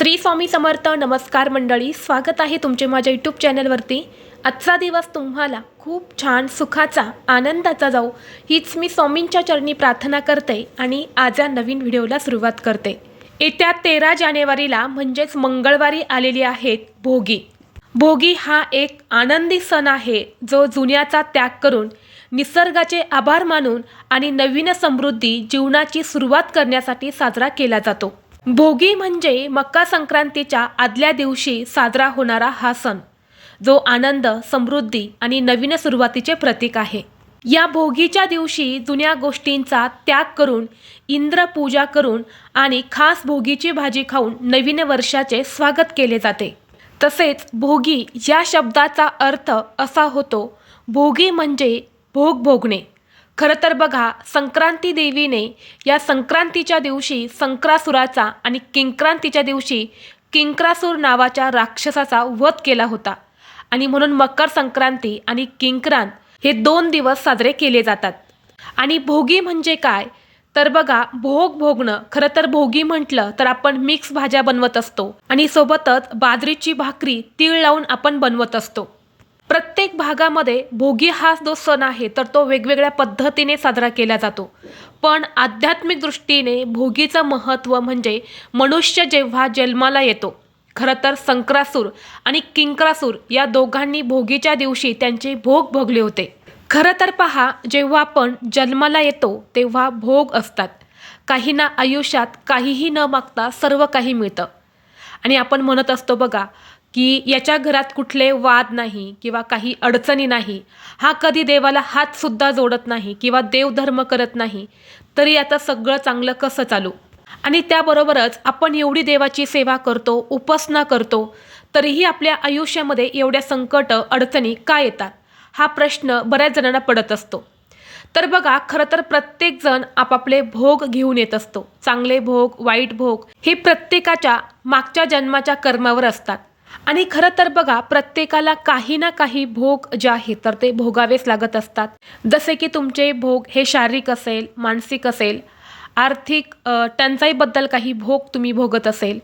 श्री स्वामी समर्थ. नमस्कार मंडळी, स्वागत आहे तुमचे माझ्या यूट्यूब चॅनलवरती. आजचा दिवस तुम्हाला खूप छान सुखाचा आनंदाचा जाऊ हीच मी स्वामींच्या चरणी प्रार्थना करते आणि आज या नवीन व्हिडिओला सुरुवात करते. येत्या 13 जानेवारीला म्हणजेच मंगळवारी आलेली आहेत भोगी. भोगी हा एक आनंदी सण आहे जो जुन्याचा त्याग करून निसर्गाचे आभार मानून आणि नवीन समृद्धी जीवनाची सुरुवात करण्यासाठी साजरा केला जातो. भोगी म्हणजे मकर संक्रांतीच्या आदल्या दिवशी साजरा होणारा हा सण जो आनंद, समृद्धी आणि नवीन सुरुवातीचे प्रतीक आहे. या भोगीच्या दिवशी जुन्या गोष्टींचा त्याग करून इंद्र पूजा करून आणि खास भोगीची भाजी खाऊन नवीन वर्षाचे स्वागत केले जाते. तसेच भोगी या शब्दाचा अर्थ असा होतो, भोगी म्हणजे भोग भोगणे. खरं तर बघा, संक्रांती देवीने या संक्रांतीच्या दिवशी संक्रासुराचा आणि किंक्रांतीच्या दिवशी किंक्रासूर नावाच्या राक्षसाचा वध केला होता आणि म्हणून मकर संक्रांती आणि किंक्रांत हे 2 दिवस साजरे केले जातात. आणि भोगी म्हणजे काय तर बघा, भोग भोगणं. खरं तर भोगी म्हटलं तर आपण मिक्स भाज्या बनवत असतो आणि सोबतच बाजरीची भाकरी तीळ लावून आपण बनवत असतो. प्रत्येक भागामध्ये भोगी हा जो सण आहे तर तो वेगवेगळ्या पद्धतीने साजरा केला जातो. पण आध्यात्मिक दृष्टीने भोगीचं महत्त्व म्हणजे मनुष्य जेव्हा जन्माला येतो. खरं तर संक्रासूर आणि किंक्रासूर या दोघांनी भोगीच्या दिवशी त्यांचे भोग भोगले होते. खरं तर पहा, जेव्हा आपण जन्माला येतो तेव्हा भोग असतात. काहींना आयुष्यात काहीही न मागता सर्व काही मिळतं आणि आपण म्हणत असतो बघा की याच्या घरात कुठले वाद नाही किंवा काही अडचणी नाही, हा कधी देवाला हातसुद्धा जोडत नाही किंवा देवधर्म करत नाही, तरी आता सगळं चांगलं कसं चालू. आणि त्याबरोबरच आपण एवढी देवाची सेवा करतो, उपासना करतो, तरीही आपल्या आयुष्यामध्ये एवढ्या संकट अडचणी का येतात हा प्रश्न बऱ्याच जणांना पडत असतो. तर बघा, खरं तर प्रत्येकजण आपापले भोग घेऊन येत असतो. चांगले भोग, वाईट भोग हे प्रत्येकाच्या मागच्या जन्माच्या कर्मावर असतात. आणि खरं तर बघा, प्रत्येकाला काही ना काही भोग जे आहेत तर ते भोगावेच लागत असतात. जसे की तुमचे भोग हे शारीरिक असेल, मानसिक असेल, आर्थिक टंचाईबद्दल काही भोग तुम्ही भोगत असेल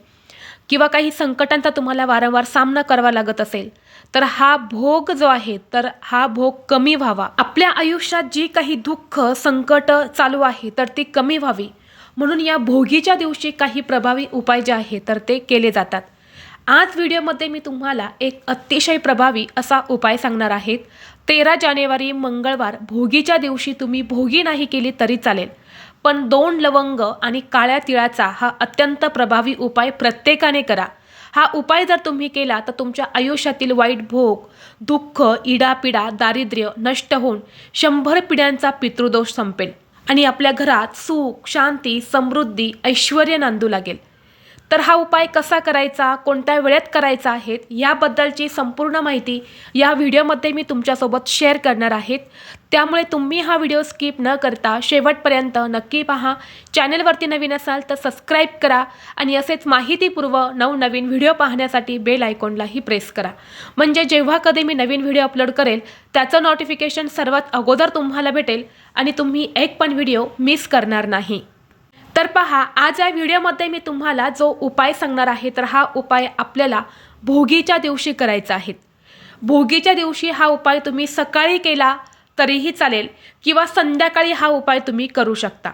किंवा काही संकटांचा तुम्हाला वारंवार सामना करावा लागत असेल, तर हा भोग जो आहे तर हा भोग कमी व्हावा. आपल्या आयुष्यात जी काही दुःख, संकट चालू आहे तर ती कमी व्हावी म्हणून या भोगीच्या दिवशी काही प्रभावी उपाय जे आहेत तर ते केले जातात. आज व्हिडिओमध्ये मी तुम्हाला एक अतिशय प्रभावी असा उपाय सांगणार आहेत. 13 जानेवारी मंगळवार भोगीच्या दिवशी तुम्ही भोगी नाही केली तरी चालेल, पण 2 लवंग आणि काळ्या तिळाचा हा अत्यंत प्रभावी उपाय प्रत्येकाने करा. हा उपाय जर तुम्ही केला तर तुमच्या आयुष्यातील वाईट भोग, दुःख, इडापिडा, दारिद्र्य नष्ट होऊन 100 पिढ्यांचा पितृदोष संपेल आणि आपल्या घरात सुख, शांती, समृद्धी, ऐश्वर्य नांदू लागेल. तर हा उपाय कसा करायचा, कोणत्या वेळेत करायचा आहे याबद्दलची संपूर्ण माहिती या व्हिडिओमध्ये मी तुमच्यासोबत शेअर करणार आहेत. त्यामुळे तुम्ही हा व्हिडिओ स्किप न करता शेवटपर्यंत नक्की पहा. चॅनलवरती नवीन असाल तर सबस्क्राईब करा आणि असेच माहितीपूर्व नवनवीन व्हिडिओ पाहण्यासाठी बेल आयकॉनलाही प्रेस करा. म्हणजे जेव्हा कधी मी नवीन व्हिडिओ अपलोड करेल त्याचं नोटिफिकेशन सर्वात अगोदर तुम्हाला भेटेल आणि तुम्ही एक पण व्हिडिओ मिस करणार नाही. तर पहा, आज या व्हिडिओमध्ये मी तुम्हाला जो उपाय सांगणार आहे तर हा उपाय आपल्याला भोगीच्या दिवशी करायचा आहे. भोगीच्या दिवशी हा उपाय तुम्ही सकाळी केला तरीही चालेल किंवा संध्याकाळी हा उपाय तुम्ही करू शकता.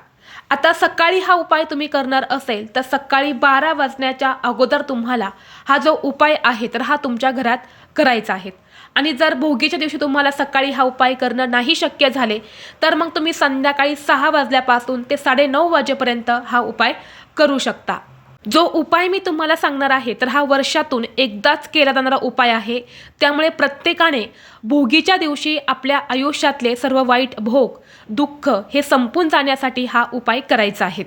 आता सकाळी हा उपाय तुम्ही करणार असेल तर सकाळी 12 वाजण्याच्या अगोदर तुम्हाला हा जो उपाय आहे तर हा तुमच्या घरात करायचा आहे. आणि जर भोगीच्या दिवशी तुम्हाला सकाळी हा उपाय करणं नाही शक्य झाले तर मग तुम्ही संध्याकाळी 6 वाजल्यापासून ते 9:30 वाजेपर्यंत हा उपाय करू शकता. जो उपाय मी तुम्हाला सांगणार आहे तर हा वर्षातून एकदाच केला जाणारा उपाय आहे. त्यामुळे प्रत्येकाने भोगीच्या दिवशी आपल्या आयुष्यातले सर्व वाईट भोग, दुःख हे संपून जाण्यासाठी हा उपाय करायचा आहे.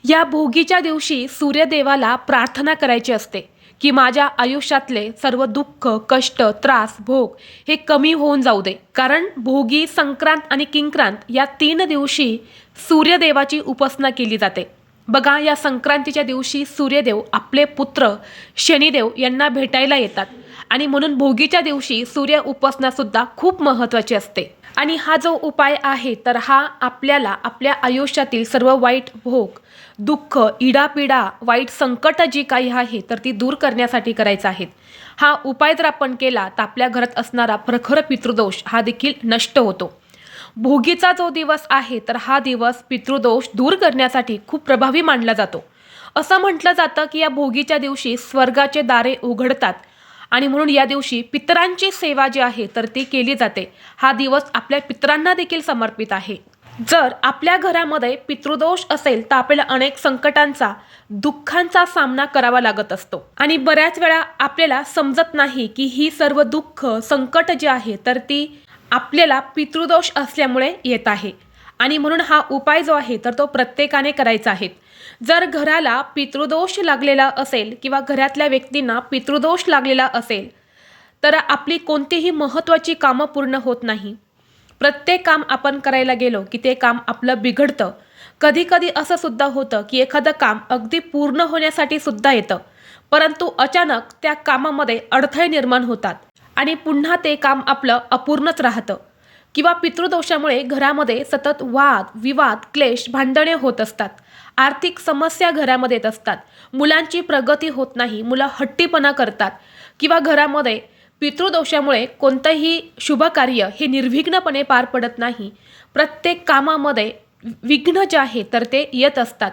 या भोगीच्या दिवशी सूर्यदेवाला प्रार्थना करायची असते की माझ्या आयुष्यातले सर्व दुःख, कष्ट, त्रास, भोग हे कमी होऊन जाऊ दे. कारण भोगी, संक्रांत आणि किंक्रांत या 3 दिवशी सूर्यदेवाची उपासना केली जाते. बघा, या संक्रांतीच्या दिवशी सूर्यदेव आपले पुत्र शनिदेव यांना भेटायला येतात आणि म्हणून भोगीच्या दिवशी सूर्य उपासनासुद्धा खूप महत्त्वाची असते. आणि हा जो उपाय आहे तर हा आपल्याला आपल्या आयुष्यातील सर्व वाईट भोग, दुःख, इडापिडा, वाईट संकट जी काही आहे तर ती दूर करण्यासाठी करायचं आहे. हा उपाय जर आपण केला तर आपल्या घरात असणारा प्रखर पितृदोष हा देखील नष्ट होतो. भोगीचा जो दिवस आहे तर हा दिवस पितृदोष दूर करण्यासाठी खूप प्रभावी मानला जातो. असं म्हटलं जातं की या भोगीच्या दिवशी स्वर्गाचे दारे उघडतात आणि म्हणून या दिवशी पितरांची सेवा जी आहे तर ती केली जाते. हा दिवस आपल्या पितरांना देखील समर्पित आहे. जर आपल्या घरामध्ये पितृदोष असेल तर आपल्याला अनेक संकटांचा, दुःखांचा सामना करावा लागत असतो आणि बऱ्याच वेळा आपल्याला समजत नाही की ही सर्व दुःख, संकट जे आहे तर ती आपल्याला पितृदोष असल्यामुळे येत आहे आणि म्हणून हा उपाय जो आहे तर तो प्रत्येकाने करायचा आहे. जर घराला पितृदोष लागलेला असेल किंवा घरातल्या व्यक्तींना पितृदोष लागलेला असेल तर आपली कोणतीही महत्त्वाची कामं पूर्ण होत नाही. प्रत्येक काम आपण करायला गेलो की ते काम आपलं बिघडतं. कधी कधी असं सुद्धा होतं की एखादं काम अगदी पूर्ण होण्यासाठी सुद्धा येतं, परंतु अचानक त्या कामामध्ये अडथळे निर्माण होतात आणि पुन्हा ते काम आपलं अपूर्णच राहतं. किंवा पितृदोषामुळे घरामध्ये सतत वाद, विवाद, क्लेश, भांडणे होत असतात. आर्थिक समस्या घरामध्ये येत असतात. मुलांची प्रगती होत नाही, मुलं हट्टीपणा करतात किंवा घरामध्ये पितृदोषामुळे कोणतंही शुभ कार्य हे निर्विघ्नपणे पार पडत नाही. प्रत्येक कामामध्ये विघ्न जे आहे तर ते येत असतात.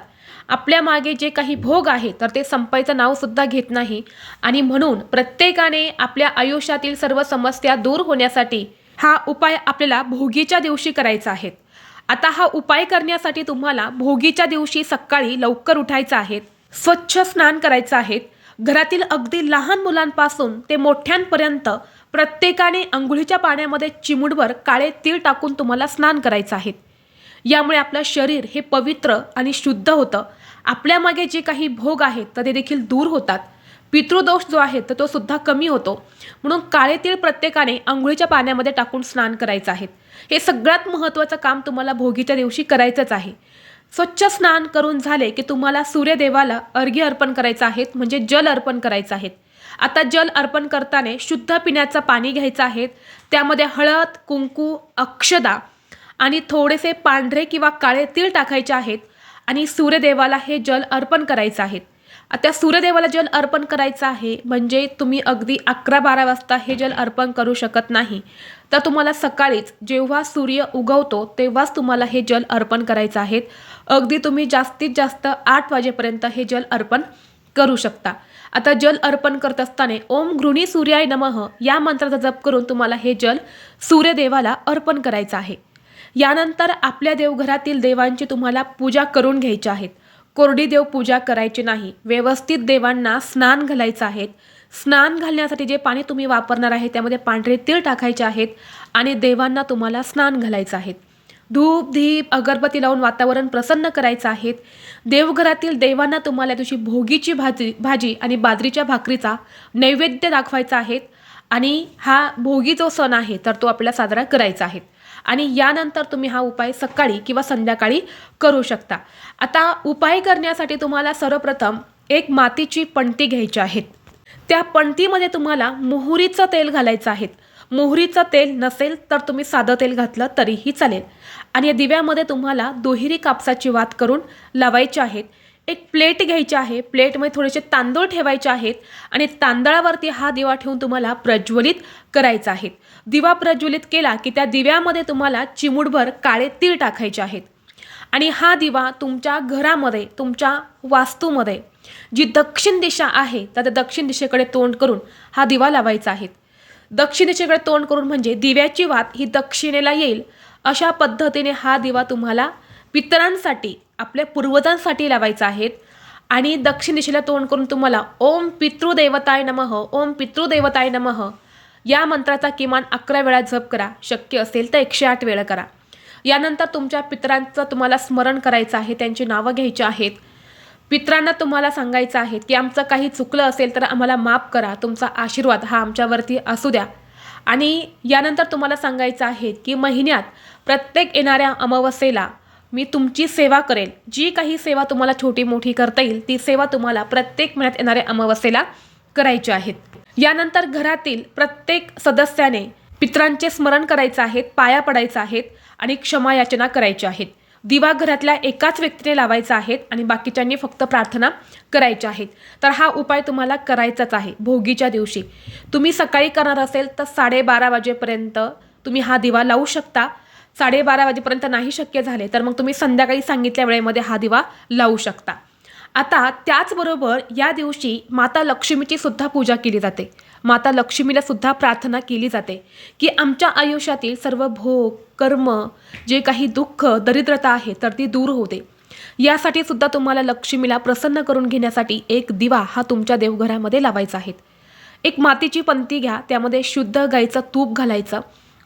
आपल्या मागे जे काही भोग आहे तर ते संपायचं नावसुद्धा घेत नाही आणि म्हणून प्रत्येकाने आपल्या आयुष्यातील सर्व समस्या दूर होण्यासाठी हा उपाय आपल्याला भोगीच्या दिवशी करायचा आहे. आता हा उपाय करण्यासाठी तुम्हाला भोगीच्या दिवशी सकाळी लवकर उठायचं आहे, स्वच्छ स्नान करायचं आहे. घरातील अगदी लहान मुलांपासून ते मोठ्यांपर्यंत प्रत्येकाने अंघोळीच्या पाण्यामध्ये चिमूटभर काळे तीळ टाकून तुम्हाला स्नान करायचं आहे. यामुळे आपलं शरीर हे पवित्र आणि शुद्ध होतं. आपल्या मागे जे काही भोग आहेत तर ते देखील दूर होतात. पितृदोष जो आहे तर तो सुद्धा कमी होतो. म्हणून काळे तीळ प्रत्येकाने अंघोळीच्या पाण्यामध्ये टाकून स्नान करायचं आहे. हे सगळ्यात महत्त्वाचं काम तुम्हाला भोगीच्या दिवशी करायचंच आहे. स्वच्छ स्नान करून झाले की तुम्हाला सूर्यदेवाला अर्घ्य अर्पण करायचं आहे, म्हणजे जल अर्पण करायचं आहे. आता जल अर्पण करताना शुद्ध पिण्याचं पाणी घ्यायचं आहे. त्यामध्ये हळद, कुंकू, अक्षदा आणि थोडेसे पांढरे किंवा काळे तीळ टाकायचे आहेत आणि सूर्यदेवाला हे जल अर्पण करायचं आहे. आता सूर्यदेवाला जल अर्पण करायचं आहे म्हणजे तुम्ही अगदी 11-12 वाजता हे जल अर्पण करू शकत नाही. तर तुम्हाला सकाळीच जेव्हा सूर्य उगवतो तेव्हाच तुम्हाला हे जल अर्पण करायचं आहे. अगदी तुम्ही जास्तीत जास्त 8 वाजेपर्यंत हे जल अर्पण करू शकता. आता जल अर्पण करत असताना ओम गृणी सूर्याय नमः या मंत्राचा जप करून तुम्हाला हे जल सूर्यदेवाला अर्पण करायचं आहे. यानंतर आपल्या देवघरातील देवांची तुम्हाला पूजा करून घ्यायची आहे. कोरडी देव पूजा करायची नाही. व्यवस्थित देवांना स्नान घालायचं आहे. स्नान घालण्यासाठी जे पाणी तुम्ही वापरणार आहे त्यामध्ये पांढरे तीळ टाकायचे आहेत आणि देवांना तुम्हाला स्नान घालायचं आहे. धूप, दीप, अगरबत्ती लावून वातावरण प्रसन्न करायचं आहे. देवघरातील देवांना तुम्हाला दिवशी भोगीची भाजी आणि बाजरीच्या भाकरीचा नैवेद्य दाखवायचा आहे आणि हा भोगी जो सण आहे तर तो आपल्याला साजरा करायचा आहे. आणि यानंतर तुम्ही हा उपाय सकाळी किंवा संध्याकाळी करू शकता. आता उपाय करण्यासाठी तुम्हाला सर्वप्रथम एक मातीची पणती घ्यायची आहे. त्या पणतीमध्ये तुम्हाला मोहरीचं तेल घालायचं आहे. मोहरीचं तेल नसेल तर तुम्ही साधं तेल घातलं तरीही चालेल. आणि या दिव्यामध्ये तुम्हाला दुहेरी कापसाची वात करून लावायची आहेत. एक प्लेट घ्यायची आहे. प्लेटमध्ये थोडेसे तांदूळ ठेवायचे आहेत आणि तांदळावरती हा दिवा ठेवून तुम्हाला प्रज्वलित करायचा आहे. दिवा प्रज्वलित केला की त्या दिव्यामध्ये तुम्हाला चिमूटभर काळे तीळ टाकायचे आहेत आणि हा दिवा तुमच्या घरामध्ये, तुमच्या वास्तूमध्ये जी दक्षिण दिशा आहे तर त्या दक्षिण दिशेकडे तोंड करून हा दिवा लावायचा आहे. दक्षिण दिशेकडे तोंड करून म्हणजे दिव्याची वात ही दक्षिणेला येईल अशा पद्धतीने हा दिवा तुम्हाला पितरांसाठी, आपल्या पूर्वजांसाठी लावायचा आहे. आणि दक्षिण दिशेला तोंड करून तुम्हाला ओम पितृदेवताय नमः, ओम पितृदेवताय नमः या मंत्राचा किमान 11 वेळा जप करा. शक्य असेल तर 108 वेळा करा. यानंतर तुमच्या पितरांचं तुम्हाला स्मरण करायचं आहे, त्यांची नावं घ्यायची आहेत. पितरांना तुम्हाला सांगायचं आहे की आमचं काही चुकलं असेल तर आम्हाला माफ करा, तुमचा आशीर्वाद हा आमच्यावरती असू द्या. आणि यानंतर तुम्हाला सांगायचं आहे की महिन्यात प्रत्येक येणाऱ्या अमावस्येला मी तुमची सेवा करेल. जी काही सेवा तुम्हाला छोटी मोठी करता येईल ती सेवा तुम्हाला प्रत्येक महिन्यात येणाऱ्या अमावस्येला करायची आहेत. यानंतर घरातील प्रत्येक सदस्याने पितरांचे स्मरण करायचं आहे, पाया पडायचं आहेत आणि क्षमा याचना करायची आहेत. दिवा घरातल्या एकाच व्यक्तीने लावायचा आहे आणि बाकीच्यांनी फक्त प्रार्थना करायच्या आहेत. तर हा उपाय तुम्हाला करायचाच आहे भोगीच्या दिवशी. तुम्ही सकाळी करणार असेल तर 12:30 वाजेपर्यंत तुम्ही हा दिवा लावू शकता. 12:30 वाजेपर्यंत नाही शक्य झाले तर मग तुम्ही संध्याकाळी सांगितल्या वेळेमध्ये हा दिवा लावू शकता. आता त्याचबरोबर या दिवशी माता लक्ष्मीची सुद्धा पूजा केली जाते. माता लक्ष्मीला सुद्धा प्रार्थना केली जाते की आमच्या आयुष्यातील सर्व भोग, कर्म, जे काही दुःख, दरिद्रता आहे तर ती दूर होते. यासाठी सुद्धा तुम्हाला लक्ष्मीला प्रसन्न करून घेण्यासाठी एक दिवा हा तुमच्या देवघरामध्ये लावायचा आहे. एक मातीची पंती घ्या, त्यामध्ये शुद्ध गाईचं तूप घालायचं,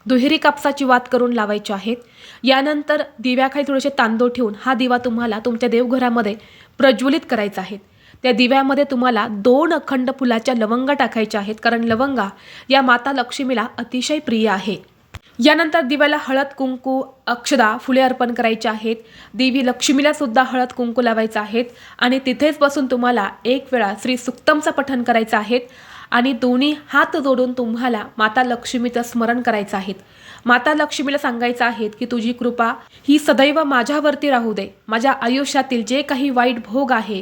दुहेरी कापसाची वात करून लावायची आहेत. यानंतर दिव्याखाली थोडेसे तांदूळ ठेवून हा दिवा तुम्हाला तुमच्या देवघरामध्ये प्रज्वलित करायचा आहे. त्या दिव्यामध्ये तुम्हाला 2 अखंड फुलाच्या लवंगा टाकायच्या आहेत, कारण लवंगा या माता लक्ष्मीला अतिशय प्रिय आहे. यानंतर दिव्याला हळद, कुंकू, अक्षदा, फुले अर्पण करायची आहेत. देवी लक्ष्मीला सुद्धा हळद कुंकू लावायचं आहेत आणि तिथेच बसून तुम्हाला एक वेळा श्री सुक्तमचं पठण करायचं आहे आणि दोन्ही हात जोडून तुम्हाला माता लक्ष्मीचं स्मरण करायचं आहे. माता लक्ष्मीला सांगायचं आहे की तुझी कृपा ही सदैव माझ्यावरती राहू दे. माझ्या आयुष्यातील जे काही वाईट भोग आहे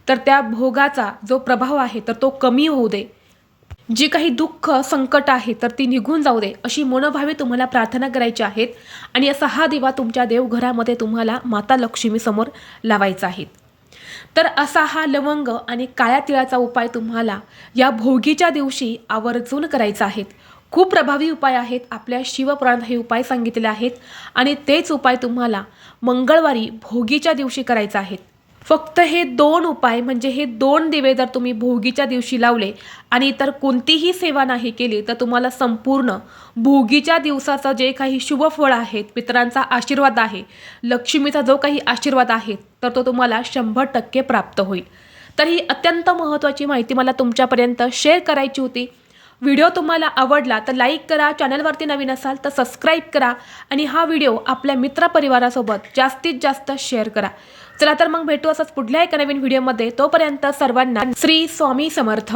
तर त्या भोगाचा जो प्रभाव आहे तर तो कमी होऊ दे. जी काही दुःख, संकट आहे तर ती निघून जाऊ दे, अशी मनोभावे तुम्हाला प्रार्थना करायची आहेत. आणि असा हा दिवा तुमच्या देवघरामध्ये तुम्हाला माता लक्ष्मीसमोर लावायचा आहे. तर असा हा लवंग आणि काळ्या तिळाचा उपाय तुम्हाला या भोगीच्या दिवशी आवर्जून करायचा आहे. खूप प्रभावी उपाय आहेत. आपल्या शिवपुराणात हे उपाय सांगितलेले आहेत आणि तेच उपाय तुम्हाला मंगळवारी भोगीच्या दिवशी करायचे आहेत. फक्त हे 2 उपाय म्हणजे हे 2 दिवे जर तुम्ही भोगीच्या दिवशी लावले आणि इतर कोणतीही सेवा नाही केली तर तुम्हाला संपूर्ण भोगीच्या दिवसाचं जे काही शुभफळ आहेत, पितरांचा आशीर्वाद आहे, लक्ष्मीचा जो काही आशीर्वाद आहे तर तो तुम्हाला 100% प्राप्त होईल. तर ही अत्यंत महत्त्वाची माहिती मला तुमच्यापर्यंत शेअर करायची होती. व्हिडिओ तुम्हाला आवडला तर लाईक करा, चॅनलवरती नवीन असाल तर सबस्क्राईब करा आणि हा व्हिडिओ आपल्या मित्रपरिवारासोबत जास्तीत जास्त शेअर करा. चला तर मग भेटू असंच पुढल्या एका नवीन व्हिडिओमध्ये. तोपर्यंत सर्वांना श्री स्वामी समर्थ.